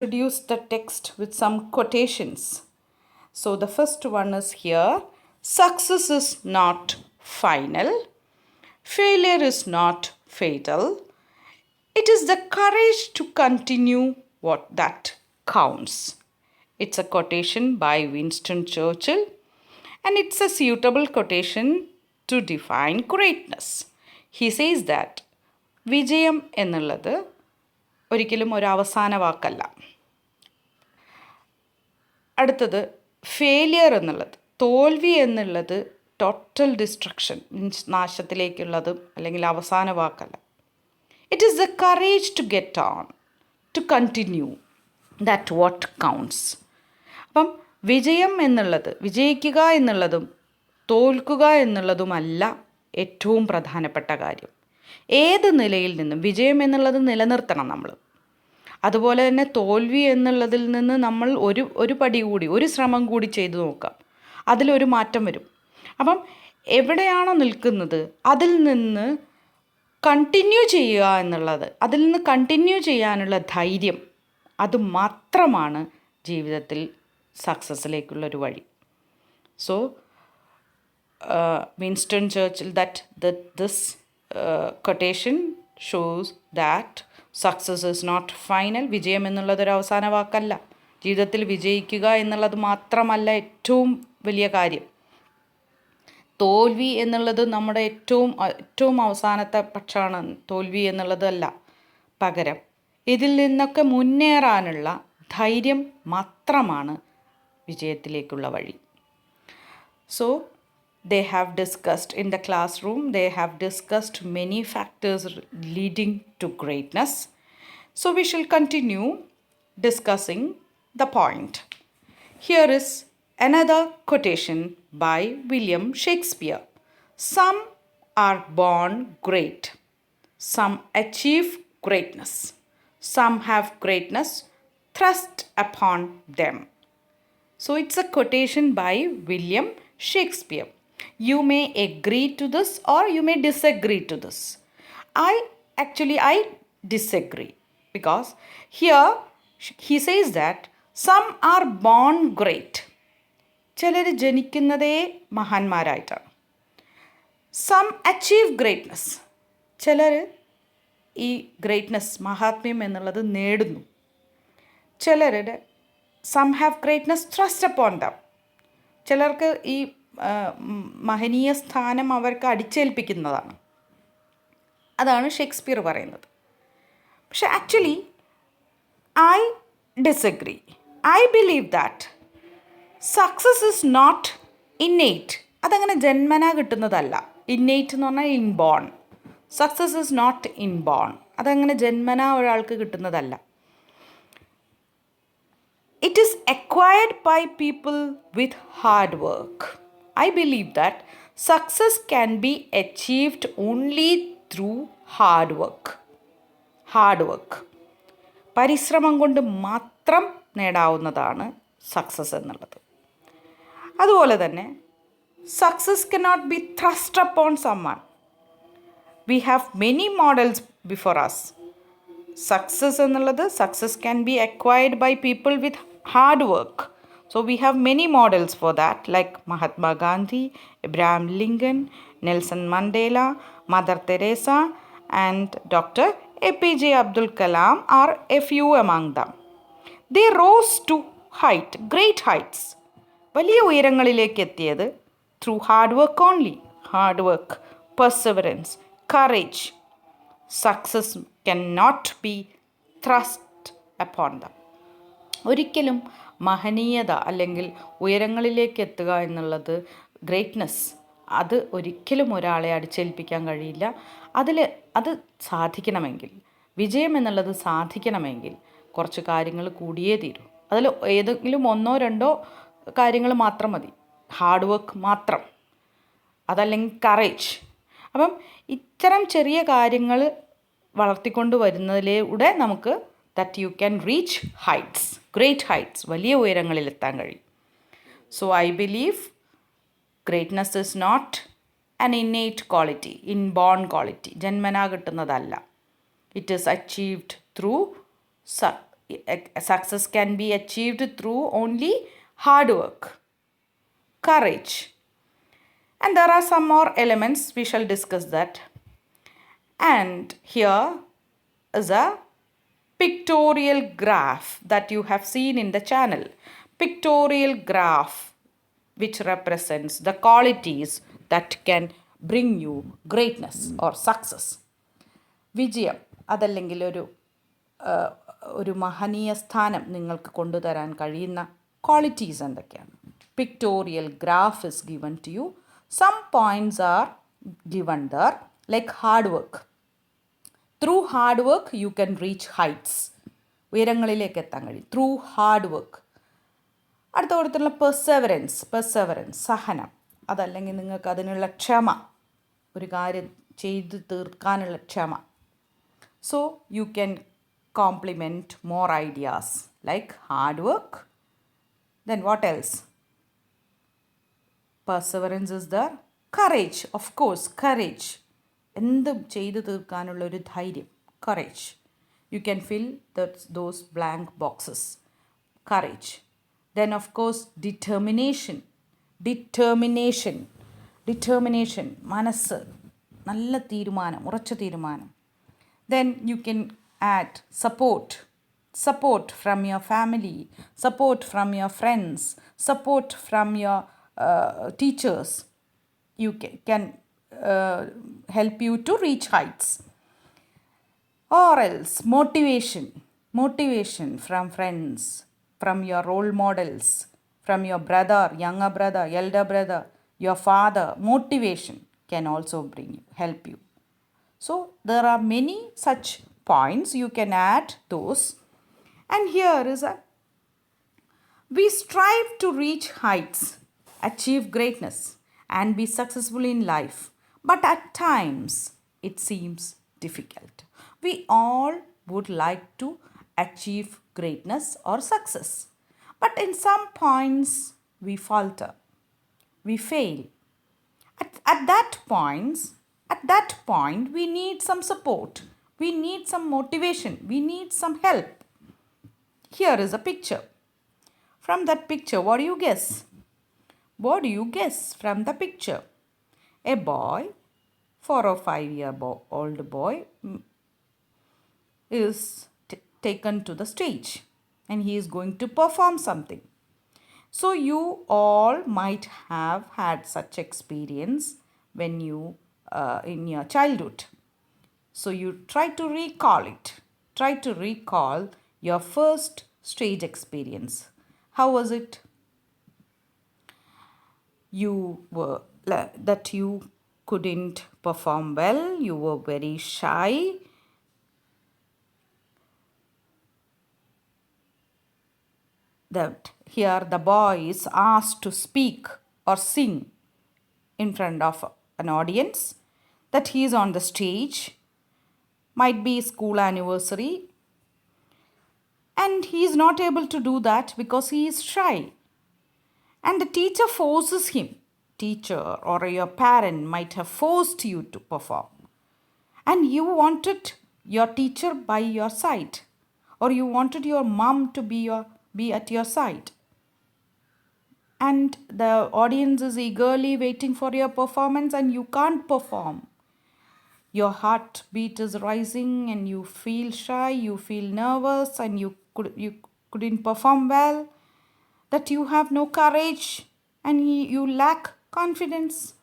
Introduce the text with some quotations. So the first one is here: success is not final, failure is not fatal. It is the courage to continue what that counts. It's a quotation by Winston Churchill, and it's a suitable quotation to define greatness. He says that വിജയം എന്നുള്ളത് ഒരിക്കലും ഒരു അവസാന വാക്കല്ല. അടുത്തത് failure എന്നുള്ളത്, തോൽവി എന്നുള്ളത് ടോട്ടൽ ഡിസ്ട്രക്ഷൻ മീൻസ് നാശത്തിലേക്കുള്ളതും അല്ലെങ്കിൽ അവസാന വാക്കല്ല. It is the courage to get on, to continue that what counts. അപ്പം വിജയം എന്നുള്ളത്, വിജയിക്കുക എന്നുള്ളതും തോൽക്കുക എന്നുള്ളതുമല്ല ഏറ്റവും പ്രധാനപ്പെട്ട കാര്യം. ഏത് നിലയിൽ നിന്നും വിജയം എന്നുള്ളത് നിലനിർത്തണം നമ്മൾ. അതുപോലെ തന്നെ തോൽവി എന്നുള്ളതിൽ നിന്ന് നമ്മൾ ഒരു പടി കൂടി, ഒരു ശ്രമം കൂടി ചെയ്തു നോക്കാം, അതിലൊരു മാറ്റം വരും. അപ്പം എവിടെയാണോ നിൽക്കുന്നത് അതിൽ നിന്ന് കണ്ടിന്യൂ ചെയ്യുക എന്നുള്ളത്, അതിൽ നിന്ന് കണ്ടിന്യൂ ചെയ്യാനുള്ള ധൈര്യം, അത് മാത്രമാണ് ജീവിതത്തിൽ സക്സസ്സിലേക്കുള്ളൊരു വഴി. So Winston Churchill this quotation shows that success is not final. വിജയം എന്നുള്ളതൊരു അവസാന വാക്കല്ല. ജീവിതത്തിൽ വിജയിക്കുക എന്നുള്ളത് മാത്രമല്ല ഏറ്റവും വലിയ കാര്യം. തോൽവി എന്നുള്ളത് നമ്മുടെ ഏറ്റവും അവസാനത്തെ പക്ഷമാണ്. തോൽവി എന്നുള്ളതല്ല. പകരം ഇതിൽ നിന്നൊക്കെ മുന്നേറാനുള്ള ധൈര്യം മാത്രമാണ് വിജയത്തിലേക്കുള്ള വഴി. So they have discussed in the classroom, they have discussed many factors leading to greatness. So we shall continue discussing the point. Here is another quotation by William Shakespeare. Some are born great, some achieve greatness, some have greatness thrust upon them. So it's a quotation by William Shakespeare. You may agree to this or you may disagree to this. I disagree, because here he says that some are born great. ചിലർ ജനിക്കുന്നതേ മഹാന്മാരായിട്ടാണ്. Some achieve greatness, ചിലർ ഈ greatness, മഹാത്മ്യം എന്നുള്ളത് നേടുന്നു. ചിലരുടെ some have greatness thrust upon them, ചിലർക്ക് ഈ മഹനീയ സ്ഥാനം അവർക്ക് അടിച്ചേൽപ്പിക്കുന്നതാണ്. അതാണ് ഷേക്സ്പിയർ പറയുന്നത്. പക്ഷെ actually I disagree. I believe that success is not innate. അതങ്ങനെ ജന്മനാ കിട്ടുന്നതല്ല. ഇന്നേറ്റ് എന്ന് പറഞ്ഞാൽ inborn. Success is not inborn. അതങ്ങനെ ജന്മനാ ഒരാൾക്ക് കിട്ടുന്നതല്ല. It is acquired by people with hard work. I believe that success can be achieved only through hard work. Hard work. പരിശ്രമം കൊണ്ട് മാത്രം നേടാവുന്നതാണ് സക്സസ് എന്നുള്ളത്. അതുപോലെ തന്നെ success cannot be thrust upon someone. We have many models before us. Success എന്നുള്ളത്, success can be acquired by people with hard work. So we have many models for that, like Mahatma Gandhi, Abraham Lincoln, Nelson Mandela, Mother Teresa, and Dr. APJ Abdul Kalam are a few among them. They rose to great heights. വലിയ ഉയരങ്ങളിലേക്ക് എത്തിയത് through hard work only. Hard work, perseverance, courage. Success cannot be thrust upon them. ഒരിക്കലും മഹനീയത അല്ലെങ്കിൽ ഉയരങ്ങളിലേക്ക് എത്തുക എന്നുള്ളത്, greatness, അത് ഒരിക്കലും ഒരാളെ അടിച്ചേൽപ്പിക്കാൻ കഴിയില്ല. അത് സാധിക്കണമെങ്കിൽ, വിജയം എന്നുള്ളത് സാധിക്കണമെങ്കിൽ കുറച്ച് കാര്യങ്ങൾ കൂടിയേ തീരൂ. അതിൽ ഏതെങ്കിലും ഒന്നോ രണ്ടോ കാര്യങ്ങൾ മാത്രം മതി. ഹാർഡ് വർക്ക് മാത്രം, അതല്ലെങ്കിൽ കറേജ്. അപ്പം ഇത്തരം ചെറിയ കാര്യങ്ങൾ വളർത്തിക്കൊണ്ട് വരുന്നതിലൂടെ നമുക്ക് that you can reach heights, great heights, വലിയ ഉയരങ്ങളിലെത്താൻ കഴിയും. So I believe greatness is not an innate quality, inborn quality, ജന്മനാ കിട്ടുന്നതല്ല. It is achieved through Success can be achieved through only hard work, courage. And there are some more elements, we shall discuss that. And here is a pictorial graph that you have seen in the channel. Pictorial graph which represents the qualities that can bring you greatness or success. വിജയം അതല്ലെങ്കിൽ ഒരു മഹനീയ സ്ഥാനം നിങ്ങൾക്ക് കൊണ്ടുതരാൻ കഴിയുന്ന qualities എന്തൊക്കെയാണ്? Pictorial graph is given to you. Some points are given there like hard work. Through hard work you can reach heights. ഉയരങ്ങളിലേക്ക് എത്താൻ കഴിയും ത്രൂ ഹാർഡ് വർക്ക്. അടുത്ത കൊടുത്തുള്ള പെർസെവറൻസ് സഹനം, അതല്ലെങ്കിൽ നിങ്ങൾക്ക് അതിനുള്ള ക്ഷമ, ഒരു കാര്യം ചെയ്ത് തീർക്കാനുള്ള ക്ഷമ. So you can complement more ideas like hard work. Then what else? Perseverance is there. Courage, of course, courage. എന്തും ചെയ്തു തീർക്കാനുള്ള ഒരു ധൈര്യം, courage. You can fill those blank boxes. Courage. Then of course determination. മനസ്സ്, നല്ല തീരുമാനം, ഉറച്ച തീരുമാനം. Then you can add support from your family, support from your friends, support from your teachers. You can help you to reach heights. Or else motivation from friends, from your role models, from your brother, younger brother, elder brother, your father. Motivation can also help you. So there are many such points, you can add those. And here is we strive to reach heights, achieve greatness and be successful in life, but at times it seems difficult. We all would like to achieve greatness or success, but in some points we falter, we fail. At that point we need some support, we need some motivation, we need some help. Here is a picture. From that picture, what do you guess? What do you guess from the picture? A boy, 4 or 5-year-old boy, is taken to the stage and he is going to perform something. So you all might have had such experience when you in your childhood. So you try to recall it. Try to recall your first stage experience. How was it? You were that you couldn't perform well, you were very shy. That here the boy is asked to speak or sing in front of an audience, that he is on the stage, might be school anniversary, and he is not able to do that because he is shy. And the teacher forces him. Teacher or your parent might have forced you to perform. And you wanted your teacher by your side, or you wanted your mom to be at your side. And the audience is eagerly waiting for your performance and you can't perform. Your heartbeat is rising and you feel shy, you feel nervous, and you couldn't perform well. That you have no courage and you lack confidence.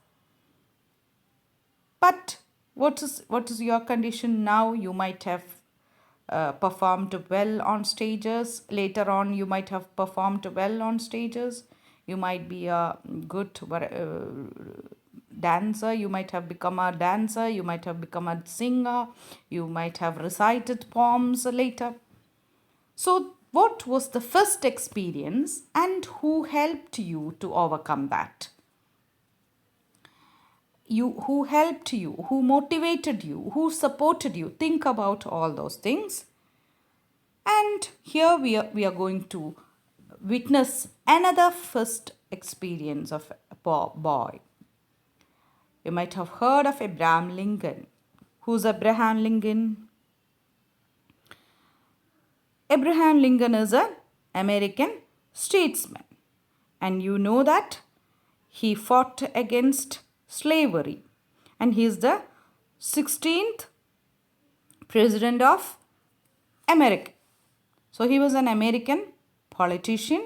But what is your condition now? You might have performed well on stages. Later on you might have performed well on stages. You might be a good dancer, you might have become a dancer, you might have become a singer, you might have recited poems later. So what was the first experience and who helped you to overcome that? Who helped you, who motivated you, who supported you? Think about all those things. And here we are going to witness another first experience of a boy. You might have heard of Abraham Lincoln. Who's Abraham Lincoln? Abraham Lincoln is an American statesman. And you know that he fought against slavery. And he is the 16th President of America. So he was an American politician.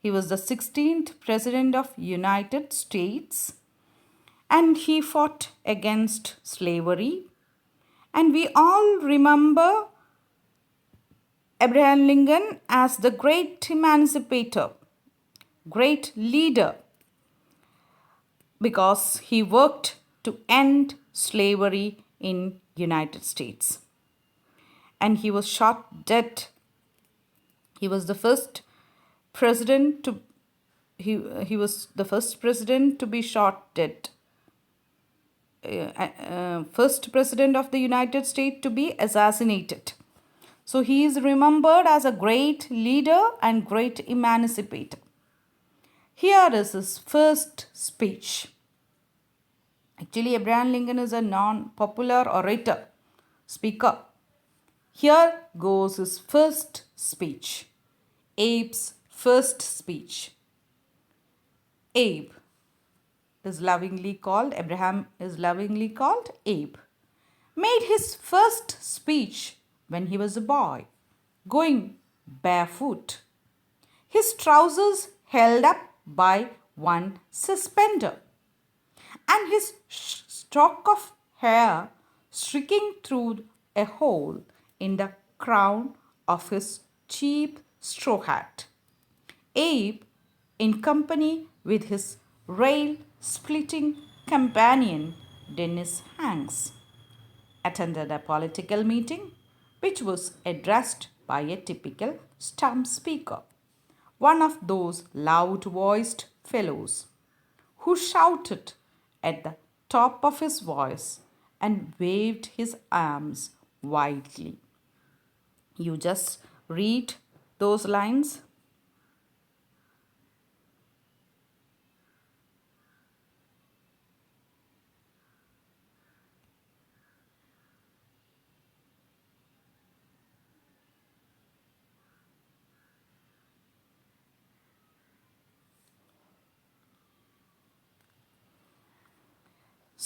He was the 16th President of United States. And he fought against slavery. And we all remember Abraham Lincoln as the great emancipator, great leader, because he worked to end slavery in United States. And he was shot dead. He was the first president to he was the first president to be shot dead. First president of the United States to be assassinated. So he is remembered as a great leader and great emancipator. Here is his first speech. Actually, Abraham Lincoln is a non-popular orator, speaker. Here goes his first speech. Abe's first speech. Abe is lovingly called, Abraham is lovingly called Abe, made his first speech when he was a boy, going barefoot. His trousers held up by one suspender, and his stalk of hair sticking through a hole in the crown of his cheap straw hat. Abe, in company with his rail-splitting companion Dennis Hanks, attended a political meeting which was addressed by a typical stump speaker, one of those loud-voiced fellows who shouted at the top of his voice and waved his arms wildly. You just read those lines.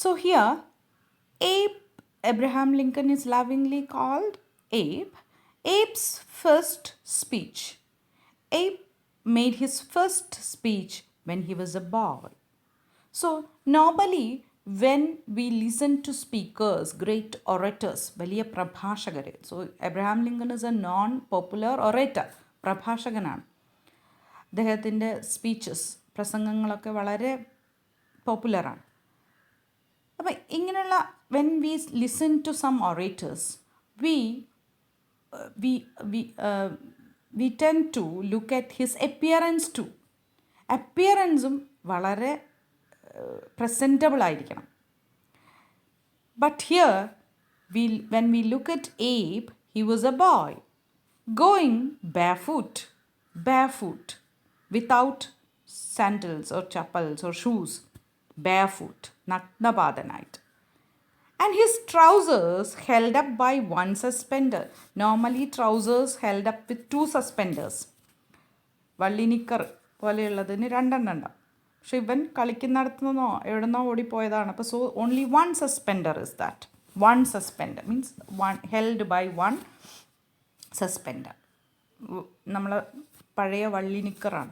So here, Abraham Lincoln is lovingly called Abe. Abe's first speech. Abe made his first speech when he was a boy. So normally when we listen to speakers, great orators, വലിയ പ്രഭാഷകരെ, so Abraham Lincoln is a non-popular orator, പ്രഭാഷകനാണ്. അദ്ദേഹത്തിൻ്റെ speeches, പ്രസംഗങ്ങളൊക്കെ വളരെ പോപ്പുലറാണ്. അപ്പം ഇങ്ങനെയുള്ള when we listen to some orators we tend to look at his appearance too. അപ്പിയറൻസും വളരെ presentable ആയിരിക്കണം. But here when we look at Abe, he was a boy going barefoot without sandals or chappals or shoes, barefoot, നഗ്നപാതനായിട്ട്. And his trousers held up by one suspender. Normally trousers held up with two suspenders. വള്ളിനിക്കർ പോലെയുള്ളതിന് രണ്ടെണ്ണം ഉണ്ടാവും. പക്ഷെ ഇവൻ കളിക്കുന്നിടത്തുനിന്നോ എവിടെന്നോ ഓടിപ്പോയതാണ്. അപ്പോൾ so only one suspender is that. One suspender means one held by one suspender. നമ്മൾ പഴയ വള്ളിനിക്കറാണ്.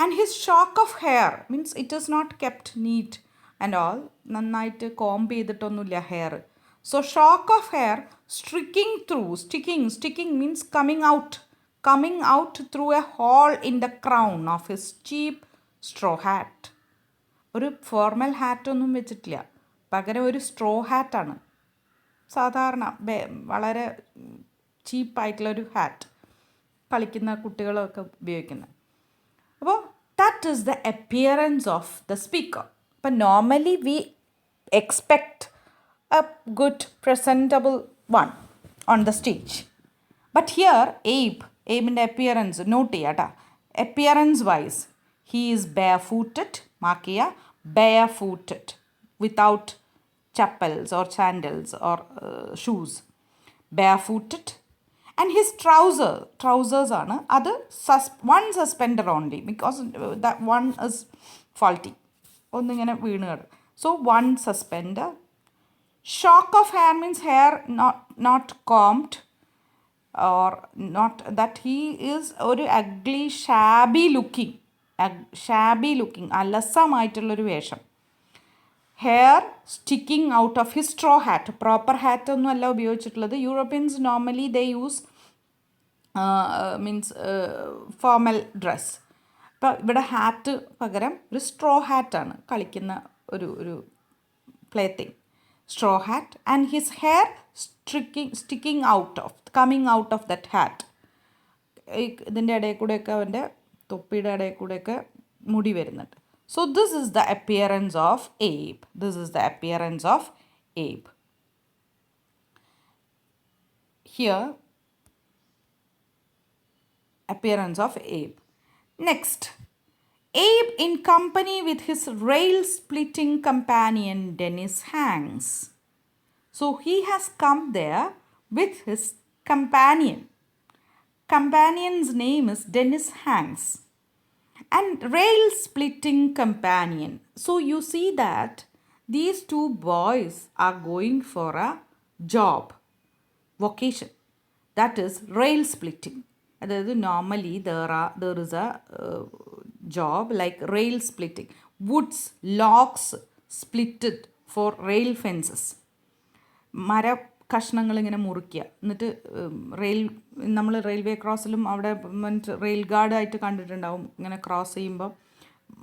And his shock of hair means it is not kept neat and all. നന്നായിട്ട് കോംബ് ചെയ്തിട്ടൊന്നുമില്ല hair. So shock of hair sticking means coming out through a hole in the crown of his cheap straw hat. ഒരു formal ഹാറ്റൊന്നും വെച്ചിട്ടില്ല, പകരം ഒരു straw ഹാറ്റാണ്. സാധാരണ വളരെ ചീപ്പായിട്ടുള്ളൊരു hat കളിക്കുന്ന കുട്ടികളൊക്കെ ഉപയോഗിക്കുന്നത്. അപ്പോൾ that is the appearance of the speaker. അപ്പം normally we expect a good presentable one on the stage. But here Abeൻ്റെ അപ്പിയറൻസ് നോട്ട് ചെയ്യുക കേട്ടോ. Appearance wise he is barefooted, mark ചെയ്യുക, barefooted without chappals or sandals or shoes, barefooted, And his trousers ആണ് അത് one suspender only because that one is faulty. ഒന്നിങ്ങനെ വീണ് കിടക്കും. So one suspender. Shock of hair means hair not combed or not, that he is ഒരു ugly shabby looking അലസമായിട്ടുള്ളൊരു വേഷം. Hair sticking out of his straw hat. Proper hat ഒന്നും അല്ല ഉപയോഗിച്ചിട്ടുള്ളത്. Europeans normally ദേ use means formal dress. അപ്പോൾ ഇവിടെ hat പകരം ഒരു straw ഹാറ്റാണ് കളിക്കുന്ന ഒരു play thing, straw hat. And his hair sticking coming out of that hat. ഇതിൻ്റെ ഇടയിൽ കൂടെയൊക്കെ അവൻ്റെ തൊപ്പിയുടെ ഇടയിൽ കൂടെയൊക്കെ മുടി വരുന്നുണ്ട്. So this is the appearance of ape. Here, appearance of ape. Next, ape in company with his rail-splitting companion Dennis Hanks. So he has come there with his companion. Companion's name is Dennis Hanks. And rail-splitting companion. So you see that these two boys are going for a job, vocation. That is rail-splitting. That is normally there is a job like rail-splitting. Woods, logs splitted for rail fences. മര കഷ്ണങ്ങൾ ഇങ്ങനെ മുറിക്കുക, എന്നിട്ട് നമ്മൾ railway ക്രോസിലും അവിടെ rail ഗാർഡായിട്ട് കണ്ടിട്ടുണ്ടാവും, ഇങ്ങനെ cross ചെയ്യുമ്പോൾ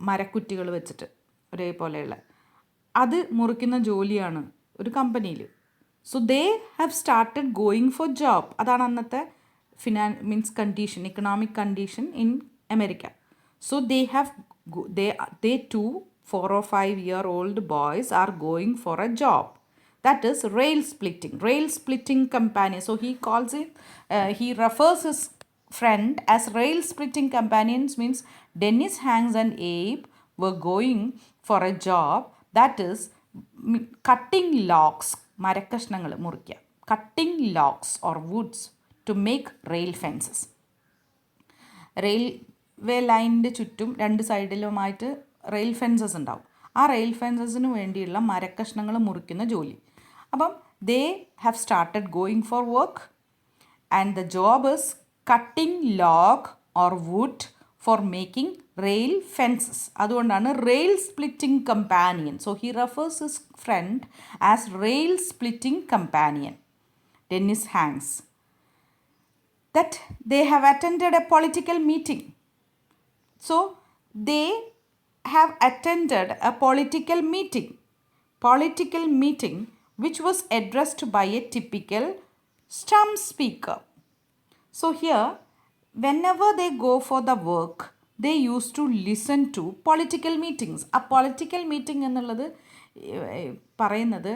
മരക്കുറ്റികൾ വെച്ചിട്ട് ഒരേപോലെയുള്ള അത് മുറിക്കുന്ന ജോലിയാണ് ഒരു കമ്പനിയിൽ. So they have started going four job. അതാണ് അന്നത്തെ condition, economic condition in America. So they 2 4 or 5 year old boys are going for a job. That is rail-splitting companion. So he refers his friend as rail-splitting companions, means Dennis Hanks and Abe were going for a job, that is cutting logs, മരക്കഷ്ണങ്ങൾ മുറിക്കുക, cutting logs or woods to make rail fences. Railway ലൈനിൻ്റെ ചുറ്റും രണ്ട് സൈഡിലുമായിട്ട് rail fences ഉണ്ടാവും. ആ rail ഫെൻസസിന് വേണ്ടിയുള്ള മരക്കഷ്ണങ്ങൾ മുറിക്കുന്ന ജോലി. അപ്പം they have started going for work and the job is cutting log or wood for making rail fences. അതുകൊണ്ടാണ് rail splitting companion. So he refers his friend as rail splitting companion Dennis Hanks. That they have attended a political meeting. So they have attended a political meeting which was addressed by a typical stump speaker. So here, whenever they go for the work, they used to listen to political meetings. A political meeting എന്നുള്ളത് പറയുന്നത്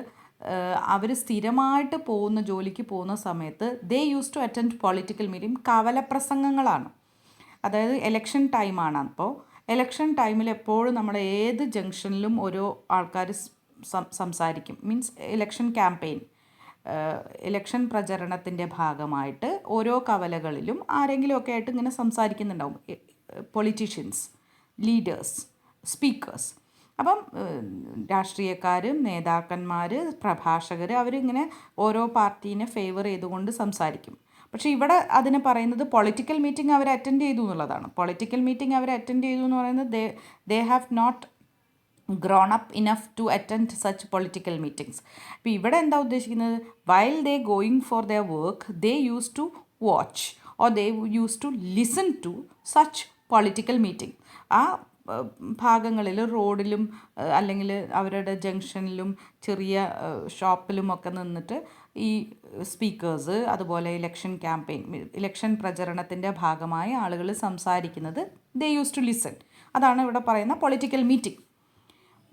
അവർ സ്ഥിരമായിട്ട് പോകുന്ന ജോലിക്ക് പോകുന്ന സമയത്ത് they use to attend political meeting, കവലപ്രസംഗങ്ങളാണ്. അതായത് election ടൈമാണ്. അപ്പോൾ എലക്ഷൻ ടൈമിൽ എപ്പോഴും നമ്മുടെ ഏത് ജംഗ്ഷനിലും ഓരോ ആൾക്കാർ സംസാരിക്കും. മീൻസ് ഇലക്ഷൻ ക്യാമ്പയിൻ, ഇലക്ഷൻ പ്രചരണത്തിൻ്റെ ഭാഗമായിട്ട് ഓരോ കവലകളിലും ആരെങ്കിലുമൊക്കെ ആയിട്ട് ഇങ്ങനെ സംസാരിക്കുന്നുണ്ടാവും. Politicians, leaders, speakers. അപ്പം രാഷ്ട്രീയക്കാർ, നേതാക്കന്മാർ, പ്രഭാഷകർ അവരിങ്ങനെ ഓരോ പാർട്ടീനെ ഫേവർ ചെയ്തുകൊണ്ട് സംസാരിക്കും. പക്ഷേ ഇവിടെ അതിന് പറയുന്നത് പൊളിറ്റിക്കൽ മീറ്റിംഗ് അവർ അറ്റൻഡ് ചെയ്തു എന്നുള്ളതാണ്. പൊളിറ്റിക്കൽ മീറ്റിംഗ് അവർ അറ്റൻഡ് ചെയ്തു എന്ന് പറയുന്നത് they have not grown up enough to attend such political meetings. അപ്പോൾ ഇവിടെ എന്താ ഉദ്ദേശിക്കുന്നത്, while they going for their work they use to watch or they use to listen to such political meeting. ആ ഭാഗങ്ങളിൽ റോഡിലും അല്ലെങ്കിൽ അവരുടെ ജംഗ്ഷനിലും ചെറിയ ഷോപ്പിലുമൊക്കെ നിന്നിട്ട് ഈ സ്പീക്കേഴ്സ് അതുപോലെ ഇലക്ഷൻ ക്യാമ്പയിൻ, ഇലക്ഷൻ പ്രചരണത്തിൻ്റെ ഭാഗമായി ആളുകൾ സംസാരിക്കുന്നത് ദേ യൂസ് ടു ലിസൺ. അതാണ് ഇവിടെ പറയുന്ന political meeting.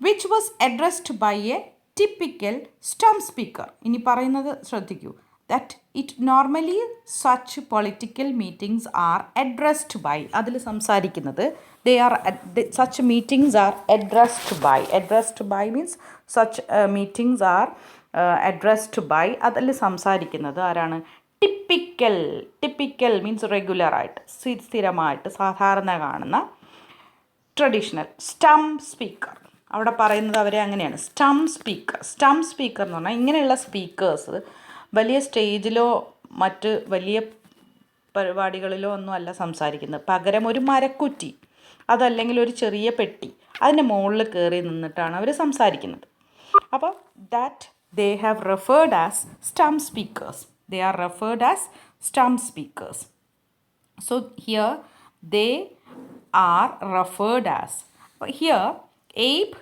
Which was addressed by a typical stump speaker. ഇനി പറയുന്നത് ശ്രദ്ധിക്കൂ. That it normally such political meetings are addressed by. അതിൽ സംസാരിക്കുന്നത് such meetings are addressed by means such meetings are addressed by. അതിൽ സംസാരിക്കുന്നത് ആരാണ്? ടിപ്പിക്കൽ മീൻസ് റെഗുലറായിട്ട്, സ്ഥിരമായിട്ട്, സാധാരണ കാണുന്ന. ട്രഡീഷണൽ സ്റ്റംപ് സ്പീക്കർ, അവിടെ പറയുന്നത് അവരെ അങ്ങനെയാണ്, സ്റ്റംപ് സ്പീക്കർ എന്ന് പറഞ്ഞാൽ ഇങ്ങനെയുള്ള സ്പീക്കേഴ്സ് വലിയ സ്റ്റേജിലോ മറ്റ് വലിയ പരിപാടികളിലോ ഒന്നും അല്ല സംസാരിക്കുന്നത്. പകരം ഒരു മരക്കുറ്റി, അതല്ലെങ്കിൽ ഒരു ചെറിയ പെട്ടി, അതിൻ്റെ മുകളിൽ കയറി നിന്നിട്ടാണ് അവർ സംസാരിക്കുന്നത്. അപ്പോൾ that they have referred as stump speakers. They are referred as stump speakers. So here they are referred as. Here Abe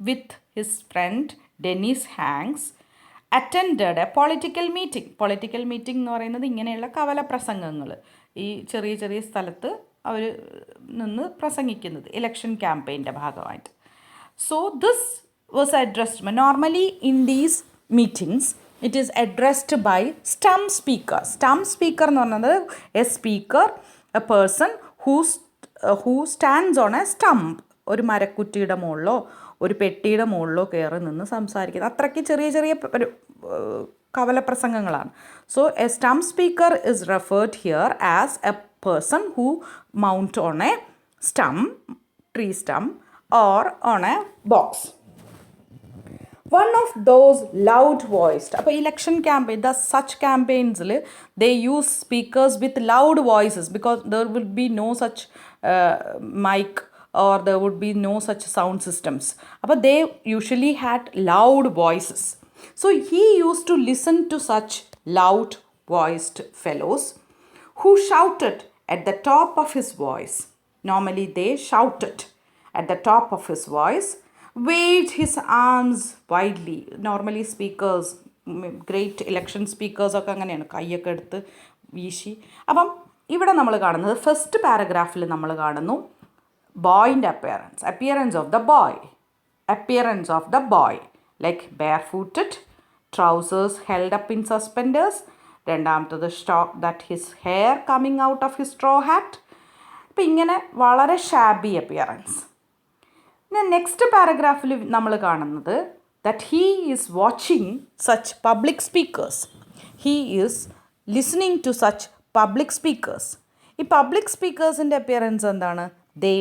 with his friend Dennis Hanks attended a political meeting. Political meeting എന്ന് പറയുന്നത് ഇങ്ങനെയുള്ള കവല പ്രസംഗങ്ങൾ, ഈ ചെറിയ ചെറിയ സ്ഥലത്ത് അവർ നിന്ന് പ്രസംഗിക്കുന്നത് ഇലക്ഷൻ ക്യാമ്പയിൻ്റെ ഭാഗമായിട്ട്. So this was addressed. Normally in these meetings it is addressed by stump speaker. Stump speaker എന്ന് പറയുന്നത് a speaker, a person who stands on a stump. ഒരു മരക്കുറ്റിയുടെ മുകളിലോ ഒരു പെട്ടിയുടെ മുകളിലോ കയറി നിന്ന് സംസാരിക്കുന്നത്. അത്രയ്ക്ക് ചെറിയ ചെറിയ കവലപ്രസംഗങ്ങളാണ്. So a stump speaker is referred here as a person who mount on a stump, tree stump, or on a box. One of those loud voiced. അപ്പോൾ election campaign, such campaigns they use speakers with loud voices because there will be no such mic or there would be no such sound systems. അപ്പോൾ they usually had loud voices. So he used to listen to such loud voiced fellows who shouted at the top of his voice. Normally they shouted at the top of his voice, waved his arms widely. Normally speakers, great election speakers ഒക്കെ അങ്ങനെയാണ്, കൈയൊക്കെ എടുത്ത് വീശി. അപ്പം ഇവിടെ നമ്മൾ കാണുന്നത് first പാരഗ്രാഫിൽ നമ്മൾ കാണുന്നു ബോയിൻ്റെ appearance of the boy like barefooted, trousers held up in suspenders. രണ്ടാമത്തത് that his hair coming out of his straw hat. അപ്പം ഇങ്ങനെ വളരെ ഷാബി അപ്പിയറൻസ്. പിന്നെ നെക്സ്റ്റ് പാരഗ്രാഫിൽ നമ്മൾ കാണുന്നത് that he is watching such public speakers. He is listening to such public speakers. ഈ public സ്പീക്കേഴ്സിൻ്റെ അപ്പിയറൻസ് എന്താണ്? They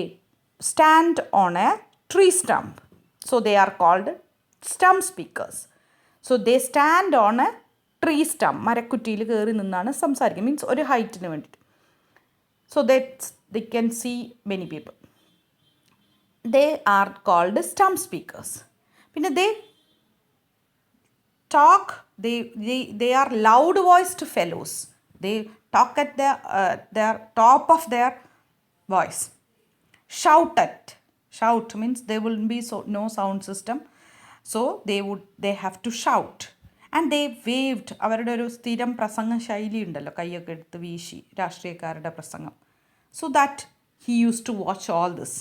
stand on a tree stump. So they are called stump speakers. So they stand on a tree stump. മരക്കുറ്റിയിൽ കയറി നിന്നാണ് സംസാരിക്കുക, means ഒരു ഹൈറ്റിന് വേണ്ടിയിട്ട്. So they can see many people. They are called stump speakers. പിന്നെ they talk, they are loud voiced fellows. They talk at their top of their voice. Shout means there will be no sound system, so they have to shout. And they waved. അവരുടെ ഒരു സ്ഥിരം പ്രസംഗ ശൈലി ഉണ്ടല്ലോ, കൈയൊക്കെ എടുത്ത് വീശി, രാഷ്ട്രീയക്കാരുടെ പ്രസംഗം. So that he used to watch all this.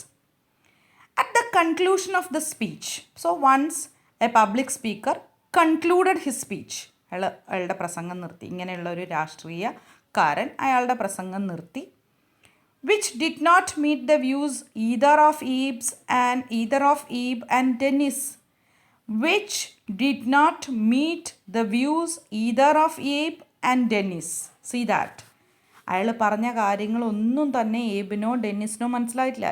At the conclusion of the speech, so once a public speaker concluded his speech, അയാളുടെ പ്രസംഗം നിർത്തി, ഇങ്ങനെയുള്ള ഒരു രാഷ്ട്രീയക്കാരൻ അയാളുടെ പ്രസംഗം നിർത്തി, which did not meet the views either of Abe and Dennis, which did not meet the views either of Abe and Dennis. See that. അയാൾ പറഞ്ഞ കാര്യങ്ങളൊന്നും തന്നെ ഏബിനോ ഡെന്നിസിനോ മനസ്സിലായിട്ടില്ല.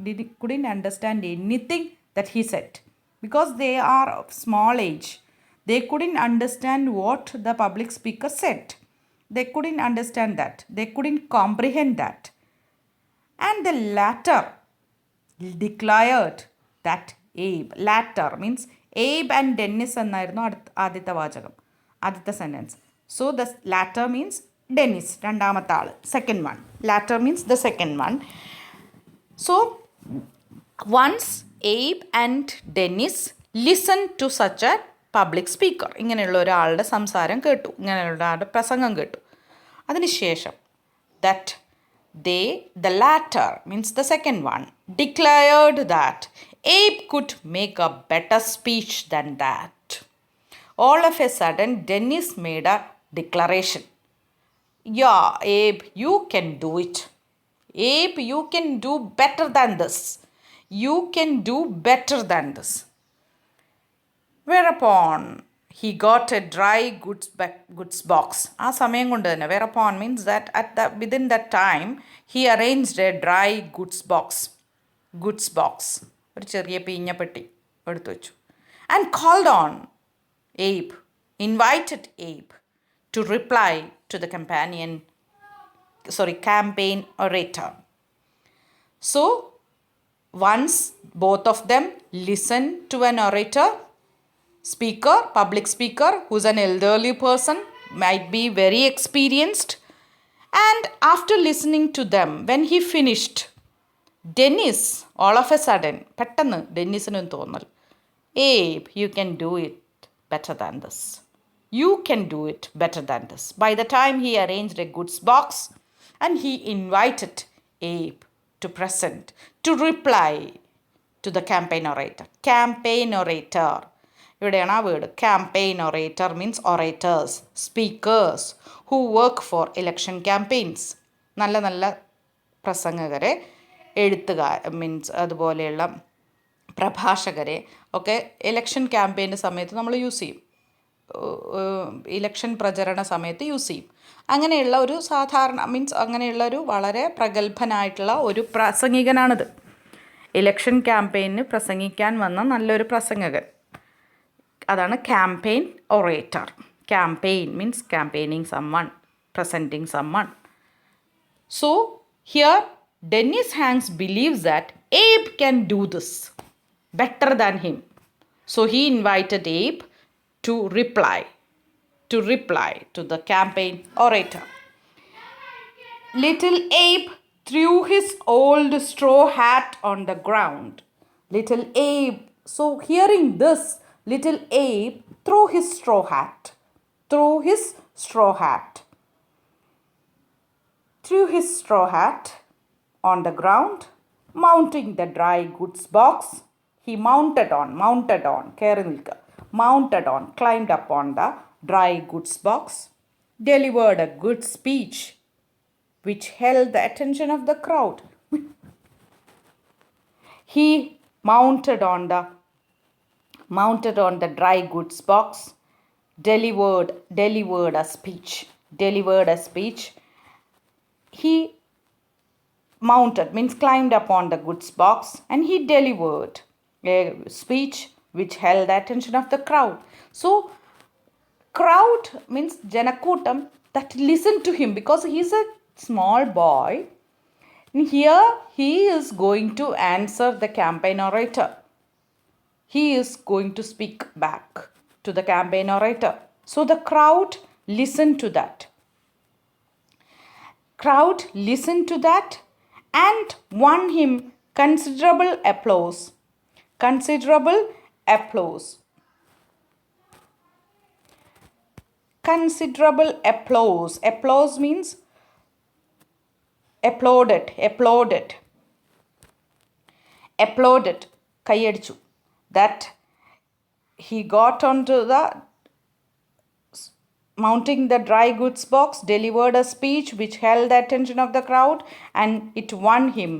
They couldn't understand anything that he said because they are of small age. They couldn't understand what the public speaker said. They couldn't understand that. They couldn't comprehend that. And the latter declared that Abe. Latter means Abe and Dennis എന്നായിരുന്നു ആദ്യത്തെ വാചകം, ആദ്യത്തെ sentence. So the latter means Dennis, രണ്ടാമത്തെ ആൾ, second one. Latter means the second one. So once Abe and Dennis listened to such a public speaker, ഇങ്ങനെയുള്ള ഒരാളുടെ സംസാരം കേട്ടു, ഇങ്ങനെയുള്ള ഒരാളുടെ പ്രസംഗം കേട്ടു. അതിനുശേഷം that the latter means the second one declared that Abe could make a better speech than that. All of a sudden Dennis made a declaration. Yeah, Abe, you can do it. Abe, you can do better than this. You can do better than this. Whereupon he got a dry goods box. ആ സമയം കൊണ്ട് തന്നെ whereupon means that within that time he arranged a dry goods box ഒരു ചെറിയ പീഞ്ഞപ്പെട്ടി എടുത്തു വെച്ചു and called on Abe, invited Abe to reply to the campaign orator. So once both of them listened to an orator, public speaker, who's an elderly person, might be very experienced. And after listening to them, when he finished, Dennis, all of a sudden, പെട്ടെന്ന് ഡെന്നിസിനും തോന്നൽ, Abe, you can do it better than this. You can do it better than this. By the time he arranged a goods box and he invited Abe to present, to reply to the campaign orator. Campaign orator. ഇവിടെയാണ് ആ word. campaign orator means orators, speakers who work for election campaigns. നല്ല നല്ല പ്രസംഗകരെ, എഴുത്തുകാർ means അതുപോലെയുള്ള പ്രഭാഷകരെ ഒക്കെ election ക്യാമ്പയിൻ്റെ സമയത്ത് നമ്മൾ use ചെയ്യും. ഇലക്ഷൻ പ്രചരണ സമയത്ത് യൂസ് ചെയ്യും. അങ്ങനെയുള്ള ഒരു സാധാരണ മീൻസ് അങ്ങനെയുള്ള ഒരു വളരെ പ്രഗത്ഭനായിട്ടുള്ള ഒരു പ്രസംഗികനാണിത്. ഇലക്ഷൻ ക്യാമ്പയിന് പ്രസംഗിക്കാൻ വന്ന നല്ലൊരു പ്രസംഗകൻ. അതാണ് campaign orator. Campaign means campaigning someone, presenting someone. So here Dennis Hanks believes that Abe can do this better than him. So he invited Abe to reply to the campaign orator. Little Abe threw his old straw hat on the ground. Little Abe, so hearing this, little Abe threw his straw hat on the ground, mounting the dry goods box. He mounted on, climbed up on the dry goods box, delivered a good speech which held the attention of the crowd. He mounted on the dry goods box, delivered a speech. He mounted means climbed upon the goods box and he delivered a speech which held the attention of the crowd. So crowd means janakootam that listened to him because he's a small boy. And here he is going to answer the campaign orator. He is going to speak back to the campaign orator. So the crowd listened to that. And won him considerable applause. Applause means applauded. കൈയടിച്ചു. That he got onto the mounting the dry goods box, delivered a speech which held the attention of the crowd, and it won him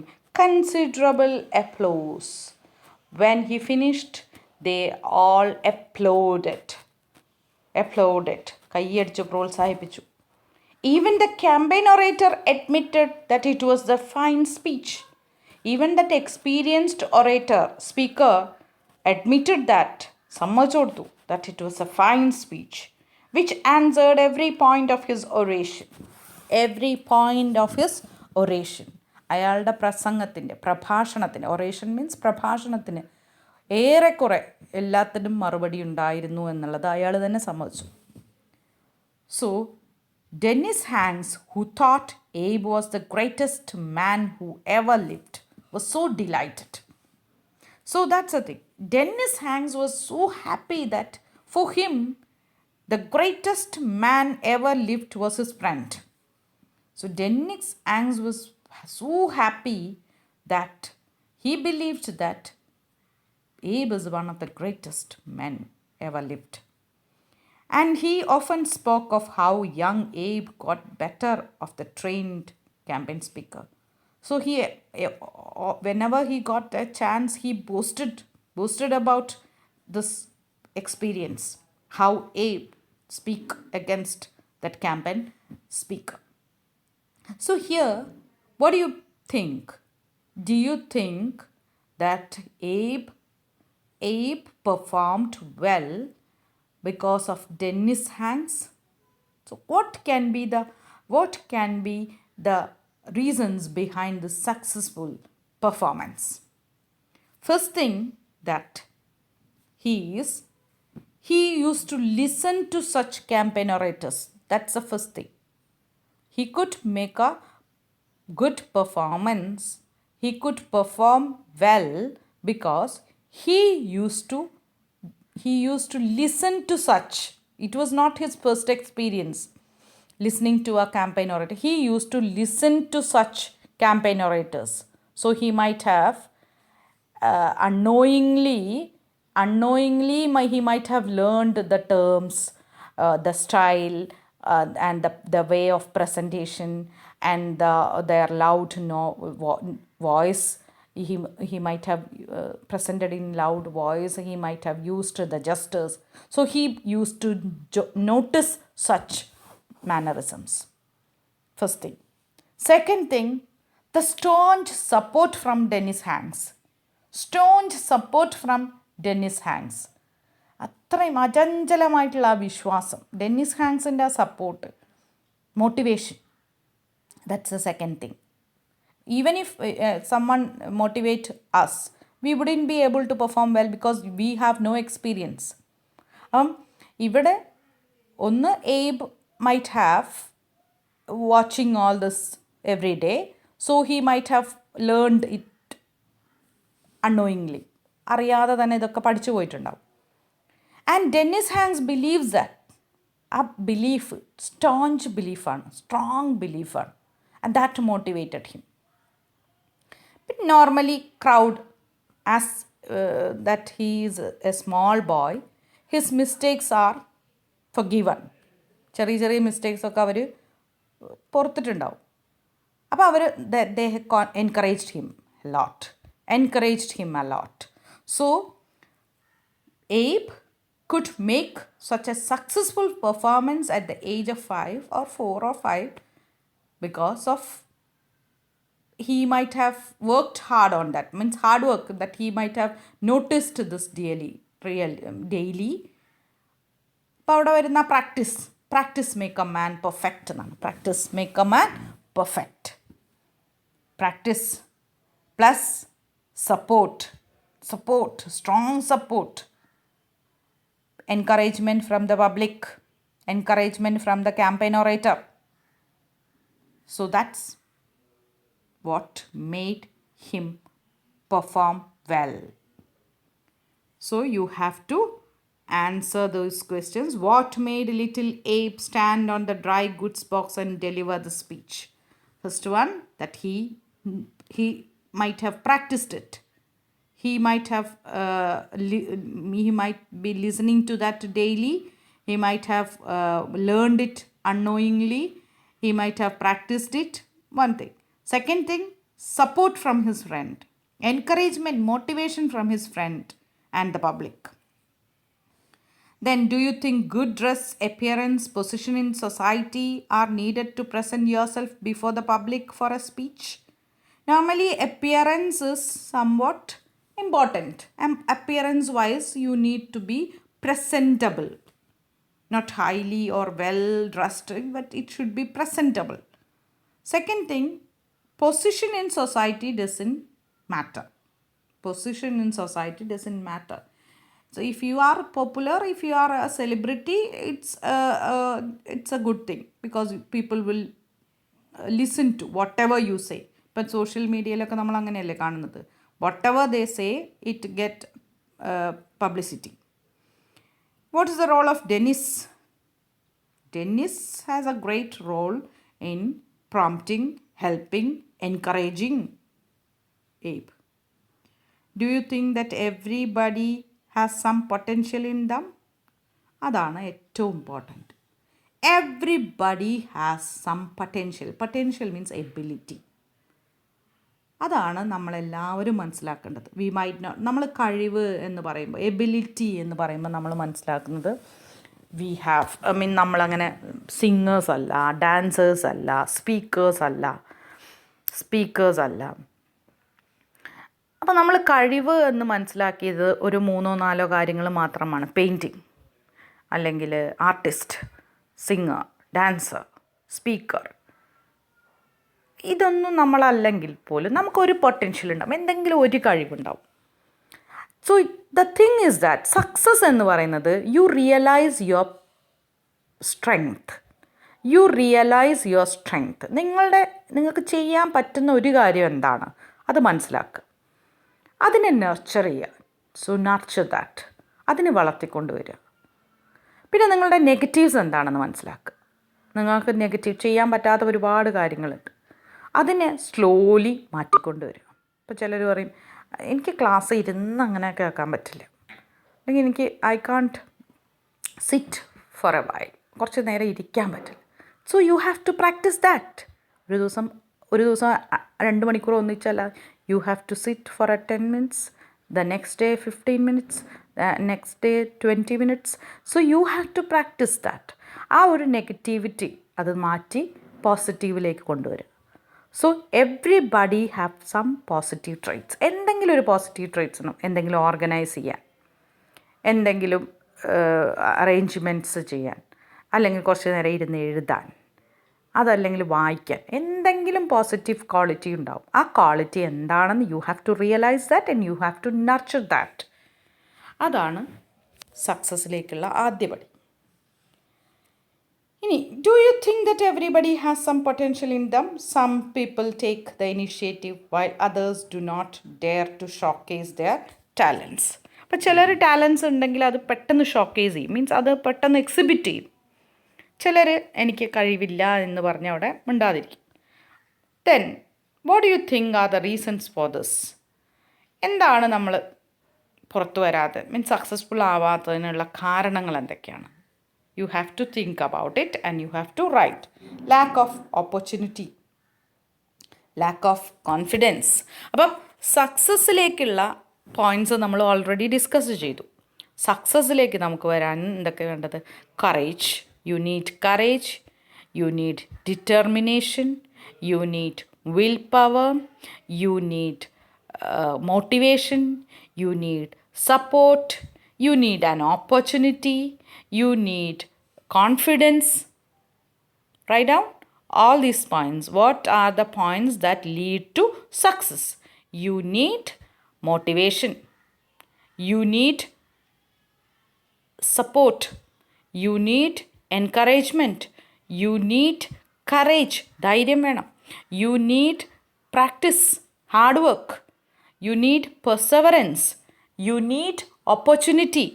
considerable applause. When he finished, they all applauded. കൈയടിച്ചു, പ്രോത്സാഹിപ്പിച്ചു. Even the campaign orator admitted that it was the fine speech. Even that experienced speaker admitted that, സമ്മതിച്ചു കൊടുത്തു, that it was a fine speech which answered every point of his oration. അയാളുടെ പ്രഭാഷണത്തിന്, oration means പ്രഭാഷണത്തിന് ഏറെക്കുറെ എല്ലാത്തിനും മറുപടി ഉണ്ടായിരുന്നു എന്നുള്ളത് അയാൾ തന്നെ സമ്മതിച്ചു. So Dennis Hanks, who thought Abe was the greatest man who ever lived, was so delighted. So that's the thing. Dennis Hanks was so happy that for him, the greatest man ever lived was his friend. So Dennis Hanks was so happy that he believed that Abe is one of the greatest men ever lived. And he often spoke of how young Abe got better of the trained campaign speaker. So whenever he got a chance, he boasted about this experience, how Abe speak against that campaign speaker. So here, what do you think? Do you think that Abe performed well because of Dennis Hanks? So what can be the reasons behind the successful performance? First thing that he is he used to listen to such campaign orators. That's the first thing. He could make a good performance. He could perform well because he used to listen to such. It was not his first experience listening to a campaign orator. He used to listen to such campaign orators. So he might have unknowingly he might have learned the terms, the style, and the way of presentation, and their loud voice. He might have presented in loud voice. He might have used the gestures. So he used to notice such mannerisms. First thing. Second thing, the staunch support from Dennis Hanks. Staunch support from Dennis Hanks. അത്രയും അചഞ്ചലമായിട്ടുള്ള ആ വിശ്വാസം, Dennis ഹാങ്സിൻ്റെ ആ support, motivation, that's the second thing. Even if someone motivate us, we wouldn't be able to perform well because we have no experience. ഇവിടെ ഒന്ന് Abe might have watching all this every day, so he might have learned it unknowingly. അറിയാതെ തന്നെ ഇതൊക്കെ പഠിച്ചു പോയിട്ടുണ്ടാവും. And Dennis Hanks believes that, ആ belief staunch ബിലീഫാണ്, strong ബിലീഫാണ്, and that motivated him. But normally crowd, as that he is a small boy, his mistakes are forgiven. ചെറിയ ചെറിയ മിസ്റ്റേക്സ് ഒക്കെ അവർ പുറത്തിട്ടുണ്ടാവും. അപ്പോൾ അവർ they encouraged him a lot. So Abe could make such a successful performance at the age of 5 or 4 or 5 because of he might have worked hard on that. Means hard work, that he might have noticed this daily. അപ്പോൾ അവിടെ വരുന്ന practice make a man perfect എന്നാണ്. Practice make a man perfect. Practice plus support, strong support, encouragement from the public, encouragement from the campaign orator. So that's what made him perform well. So you have to answer those questions. What made little Abe stand on the dry goods box and deliver the speech? First one, that he might have practiced it. He might be listening to that daily. He might have learned it unknowingly. He might have practiced it. One thing. Second thing, support from his friend. Encouragement, motivation from his friend and the public. Then, do you think good dress, appearance, position in society are needed to present yourself before the public for a speech? Normally, appearance is somewhat important. And appearance wise, you need to be presentable. Not highly or well dressed, but it should be presentable. Second thing, position in society doesn't matter. Position in society doesn't matter. So if you are popular, if you are a celebrity, it's a good thing because people will listen to whatever you say. But social മീഡിയയിലൊക്കെ നമ്മൾ അങ്ങനെയല്ലേ കാണുന്നത്. Whatever they say, it get publicity. What is the role of Dennis? Dennis has a great role in prompting, helping, encouraging Abe. Do you think that everybody has some potential in them? അതാണ് ഏറ്റവും important. Everybody has some potential. Potential means ability. അതാണ് നമ്മളെല്ലാവരും മനസ്സിലാക്കേണ്ടത്. നമ്മൾ കഴിവ് എന്ന് പറയുമ്പോൾ, ability എന്ന് പറയുമ്പോൾ നമ്മൾ മനസ്സിലാക്കുന്നത് വി ഹാവ് നമ്മളങ്ങനെ സിംഗേഴ്സ് അല്ല, ഡാൻസേഴ്സ് അല്ല, സ്പീക്കേഴ്സ് അല്ല. അപ്പോൾ നമ്മൾ കഴിവ് എന്ന് മനസ്സിലാക്കിയത് ഒരു 3-4 കാര്യങ്ങൾ മാത്രമാണ്. പെയിൻറ്റിങ്, അല്ലെങ്കിൽ ആർട്ടിസ്റ്റ്, സിംഗർ, ഡാൻസർ, സ്പീക്കർ. ഇതൊന്നും നമ്മളല്ലെങ്കിൽ പോലും നമുക്കൊരു പൊട്ടൻഷ്യൽ ഉണ്ടാവും, എന്തെങ്കിലും ഒരു കഴിവുണ്ടാവും. So the thing is that success എന്ന് പറയുന്നത് യു റിയലൈസ് യുവർ സ്ട്രെങ്ത്. നിങ്ങൾക്ക് ചെയ്യാൻ പറ്റുന്ന ഒരു കാര്യം എന്താണ് അത് മനസ്സിലാക്കുക, അതിനെ നർച്ചർ ചെയ്യുക. സോ നർച്ചർ ദാറ്റ്, അതിനെ വളർത്തിക്കൊണ്ടുവരിക. പിന്നെ നിങ്ങളുടെ നെഗറ്റീവ്സ് എന്താണെന്ന് മനസ്സിലാക്കുക. നിങ്ങൾക്ക് നെഗറ്റീവ് ചെയ്യാൻ പറ്റാത്ത ഒരുപാട് കാര്യങ്ങളുണ്ട്, അതിനെ സ്ലോലി മാറ്റിക്കൊണ്ടുവരിക. ഇപ്പോൾ ചിലർ പറയും എനിക്ക് ക്ലാസ് ഇരുന്ന് അങ്ങനെ കേൾക്കാൻ പറ്റില്ല, അല്ലെങ്കിൽ എനിക്ക് I can't sit for a while, കുറച്ച് നേരം ഇരിക്കാൻ പറ്റില്ല. So you have to practice that. ഒരു ദിവസം 2 മണിക്കൂർ ഒന്നിച്ചല്ല, you have to sit for 10 minutes, the next day 15 minutes, next day 20 minutes. So you have to practice that. ആ ഒരു നെഗറ്റിവിറ്റി അത് മാറ്റി പോസിറ്റീവിലേക്ക് കൊണ്ടുവരിക. So everybody have some positive traits. എന്തെങ്കിലും ഒരു പോസിറ്റീവ് ട്രൈറ്റ്സ്, എന്തെങ്കിലും ഓർഗനൈസ് ചെയ്യാൻ, എന്തെങ്കിലും അറേഞ്ച്മെൻറ്റ്സ് ചെയ്യാൻ, അല്ലെങ്കിൽ കുറച്ച് നേരം ഇരുന്ന് എഴുതാൻ, അതല്ലെങ്കിൽ വായിക്കാൻ, എന്തെങ്കിലും പോസിറ്റീവ് ക്വാളിറ്റി ഉണ്ടാവും. ആ ക്വാളിറ്റി എന്താണെന്ന് you have to realise that and you have to nurture that. അതാണ് സക്സസ്സിലേക്കുള്ള ആദ്യപടി. ഇനി, do you think that everybody has some potential in them? Some people take the initiative while others do not dare to showcase their talents. അപ്പോൾ ചിലർ talents ഉണ്ടെങ്കിൽ അത് പെട്ടെന്ന് showcase ചെയ്യും, മീൻസ് അത് പെട്ടെന്ന് എക്സിബിറ്റ് ചെയ്യും. ചിലർ എനിക്ക് കഴിവില്ല എന്ന് പറഞ്ഞ് അവിടെ മിണ്ടാതിരിക്കും. Then what do you think are the reasons for this? എന്താണ് നമ്മൾ പുറത്തു വരാതെ, മീൻസ് സക്സസ്ഫുൾ ആവാത്തതിനുള്ള കാരണങ്ങൾ എന്തൊക്കെയാണ്? You have to think about it and you have to write. Lack of opportunity, lack of confidence. അപ്പം സക്സസ്സിലേക്കുള്ള പോയിൻറ്റ്സ് നമ്മൾ ഓൾറെഡി ഡിസ്കസ് ചെയ്തു. സക്സസ്സിലേക്ക് നമുക്ക് വരാൻ എന്തൊക്കെ വേണ്ടത്? Courage. You need courage, you need determination, you need willpower, you need motivation, you need support, you need an opportunity, you need confidence. Write down all these points. What are the points that lead to success? You need motivation, you need support, you need encouragement, you need courage, ധൈര്യം വേണം, you need practice, hard work, you need perseverance, you need opportunity,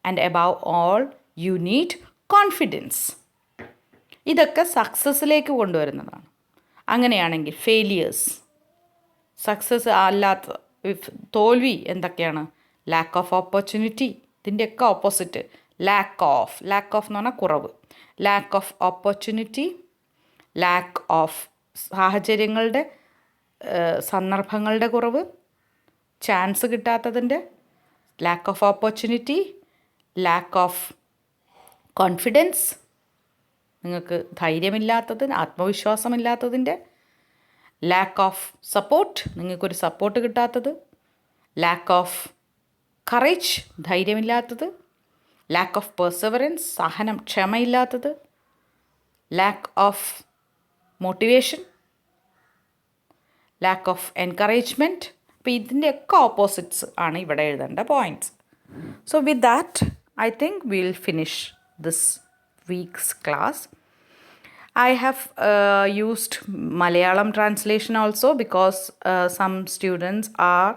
and above all you need confidence. ഇതൊക്കെ സക്സസ്സിലേക്ക് കൊണ്ടുവരുന്നതാണ്. അങ്ങനെയാണെങ്കിൽ failures, success അല്ലാത്ത തോൽവി എന്തൊക്കെയാണ്? Lack of opportunity, ഇതിൻ്റെയൊക്കെ opposite lack of എന്ന് പറഞ്ഞാൽ കുറവ്. Lack of opportunity, lack of സാഹചര്യങ്ങളുടെ, സന്ദർഭങ്ങളുടെ കുറവ്, ചാൻസ് കിട്ടാത്തതിൻ്റെ lack of opportunity, lack of confidence, നിങ്ങൾക്ക് ധൈര്യമില്ലാത്തതിന്, ആത്മവിശ്വാസമില്ലാത്തതിൻ്റെ, ലാക്ക് ഓഫ് സപ്പോർട്ട്, നിങ്ങൾക്കൊരു സപ്പോർട്ട് കിട്ടാത്തത്, ലാക്ക് ഓഫ് കറേജ്, ധൈര്യമില്ലാത്തത്, ലാക്ക് ഓഫ് പെർസെവറൻസ്, സഹനം, ക്ഷമയില്ലാത്തത്, lack of motivation, lack of encouragement. അപ്പോൾ ഇതിൻ്റെയൊക്കെ ഓപ്പോസിറ്റ്സ് ആണ് ഇവിടെ എഴുതേണ്ട points. So with that, I think we'll finish this week's class. I have used Malayalam translation also because some students are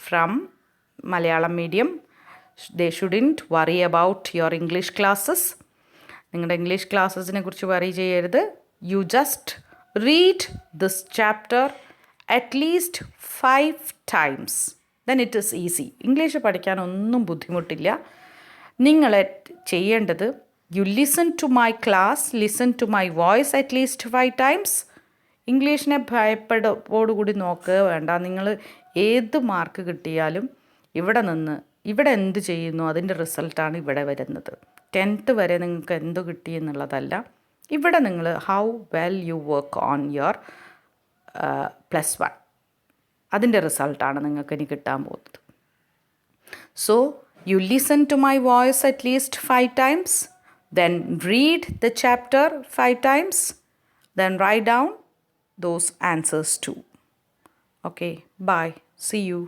from Malayalam medium. They shouldn't worry about your English classes. നിങ്ങളുടെ English ക്ലാസ്സസിനെ കുറിച്ച് worry ചെയ്യരുത്. You just read this chapter at least 5 times. Then it is easy. English പഠിക്കാനൊന്നും ബുദ്ധിമുട്ടില്ല. നിങ്ങൾ ചെയ്യേണ്ടത്, you listen to my class, listen to my voice at least 5 times. ഇംഗ്ലീഷിനെ ഭയപ്പെടോടുകൂടി നോക്കുക വേണ്ട. നിങ്ങൾ ഏത് മാർക്ക് കിട്ടിയാലും ഇവിടെ നിന്ന് ഇവിടെ എന്ത് ചെയ്യുന്നു അതിൻ്റെ റിസൾട്ടാണ് ഇവിടെ വരുന്നത്. 10th വരെ നിങ്ങൾക്ക് എന്ത് കിട്ടി എന്നുള്ളതല്ല. ഇവിടെ നിങ്ങൾ how well you work on your +1 അതിൻ്റെ റിസൾട്ടാണ് നിങ്ങൾക്ക് ഇനി കിട്ടാൻ പോകുന്നത്. So you listen to my voice at least 5 times, then read the chapter 5 times, then write down those answers too. Okay, bye. See you.